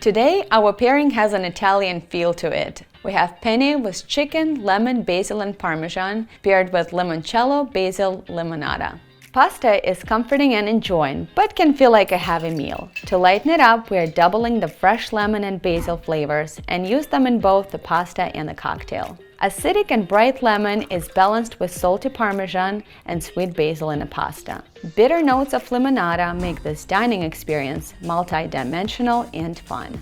Today, our pairing has an Italian feel to it. We have penne with chicken, lemon, basil, and parmesan, paired with limoncello basil limonata. Pasta is comforting and enjoying, but can feel like a heavy meal. To lighten it up, we are doubling the fresh lemon and basil flavors and use them in both the pasta and the cocktail. Acidic and bright lemon is balanced with salty parmesan and sweet basil in the pasta. Bitter notes of limonata make this dining experience multi-dimensional and fun.